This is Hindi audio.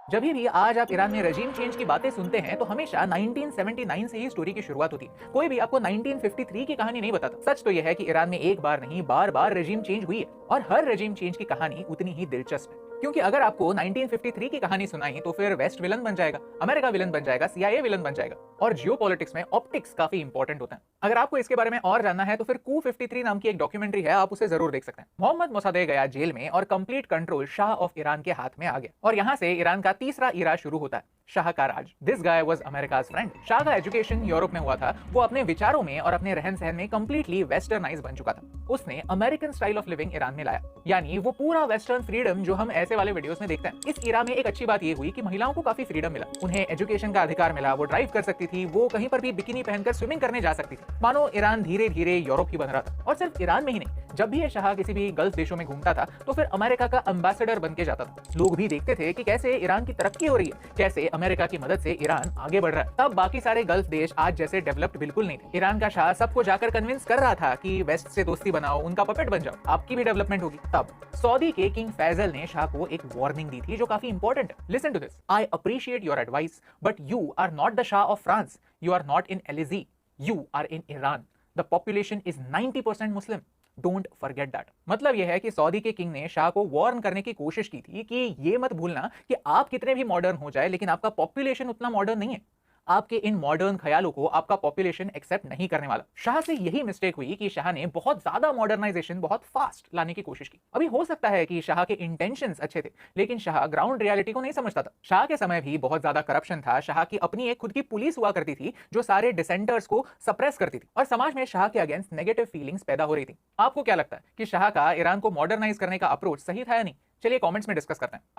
जब भी आज आप ईरान में रजीम चेंज की बातें सुनते हैं तो हमेशा 1979 से ही स्टोरी की शुरुआत होती है। कोई भी आपको 1953 की कहानी नहीं बताता। सच तो यह है कि ईरान में एक बार नहीं बार बार रजीम चेंज हुई है और हर रजीम चेंज की कहानी उतनी ही दिलचस्प है। क्योंकि अगर आपको 1953 की कहानी सुनाई तो फिर वेस्ट विलन बन जाएगा, अमेरिका विलन बन जाएगा, सीआईए विलन बन जाएगा। और जियोपॉलिटिक्स में ऑप्टिक्स काफी इंपॉर्टेंट होता है। अगर आपको इसके बारे में और जानना है तो फिर कू 53 नाम की एक डॉक्यूमेंट्री है, आप उसे जरूर देख सकते हैं। मोहम्मद मोसादेह गया जेल में और complete control Shah of Iran के हाथ में आ गया और यहाँ से ईरान का तीसरा ईरा शुरू होता है, शाह का राज। This guy was America's friend. Shah का एजुकेशन यूरोप में हुआ था। वो अपने विचारों में और अपने रहन सहन में कंप्लीटली वेस्टर्नाइज बन चुका था। उसने American style of living Iran में लाया, यानी वो पूरा वेस्टर्न फ्रीडम जो हम ऐसे वाले वीडियोस में देखते हैं। इस ईरा में एक अच्छी बात ये हुई कि महिलाओं को काफी फ्रीडम मिला, उन्हें एजुकेशन का अधिकार मिला, वो ड्राइव कर सकती थी, वो कहीं पर भी बिकिनी पहनकर स्विमिंग करने जा सकती थी। मानो ईरान धीरे धीरे यूरोप की बन रहा था। और सिर्फ ईरान में ही नहीं, जब भी ये शाह किसी भी गल्फ देशों में घूमता था तो फिर अमेरिका का एम्बेसडर बन के जाता था। लोग भी देखते थे कि कैसे ईरान की तरक्की हो रही है, कैसे अमेरिका की मदद से ईरान आगे बढ़ रहा है। तब बाकी सारे गल्फ देश आज जैसे डेवलप्ड बिल्कुल नहीं थे। ईरान का शाह सबको जाकर कन्विंस कर रहा था कि वेस्ट से दोस्ती बनाओ, उनका पपेट बन जाओ, आपकी भी डेवलपमेंट होगी। तब सऊदी के किंग फैजल ने शाह को एक वार्निंग दी थी जो काफी इंपॉर्टेंट है। Listen to this. I appreciate your advice but you are not the shah of France, you are not in Elysee, you are in Iran. The population is 90% Muslim, don't forget that. मतलब यह है कि सऊदी के किंग ने शाह को वार्न करने की कोशिश की थी कि ये मत भूलना कि आप कितने भी मॉडर्न हो जाए लेकिन आपका पॉपुलेशन उतना मॉडर्न नहीं है। आपके इन मॉडर्न ख्यालों को आपका पॉपुलेशन एक्सेप्ट नहीं करने वाला। शाह से यही मिस्टेक हुई कि शाह ने बहुत ज्यादा मॉडर्नाइजेशन बहुत फास्ट लाने की कोशिश की। अभी हो सकता है कि शाह के इंटेंशंस अच्छे थे लेकिन शाह ग्राउंड रियलिटी को नहीं समझता था। शाह के समय भी बहुत ज्यादा करप्शन था। शाह की अपनी एक खुद की पुलिस हुआ करती थी जो सारे डिसेंटर्स को सप्रेस करती थी और समाज में शाह के अगेंस्ट नेगेटिव फीलिंग्स पैदा हो रही थी। आपको क्या लगता है कि शाह का ईरान को मॉडर्नाइज करने का अप्रोच सही था या नहीं? चलिए कमेंट्स में डिस्कस करते हैं।